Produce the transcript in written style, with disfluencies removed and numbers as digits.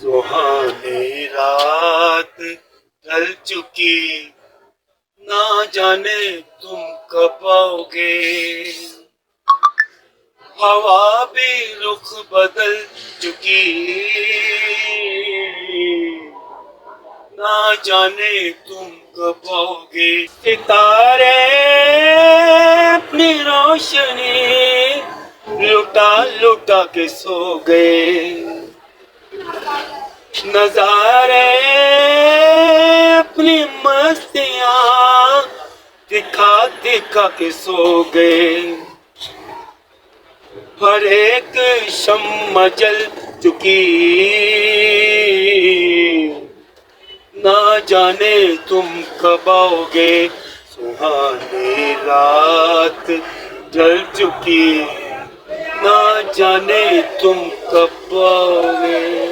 सुहानी रात ढल चुकी, ना जाने तुम कब आओगे। हवा भी रुख बदल चुकी, ना जाने तुम कब आओगे। सितारे अपनी रोशनी लुटा लुटा के सो गए, नजारे अपनी मस्तियां दिखा दिखा के सो गए। हर एक शम्मा जल चुकी, ना जाने तुम कब आओगे। सुहानी रात ढल चुकी, ना जाने तुम कब आओगे।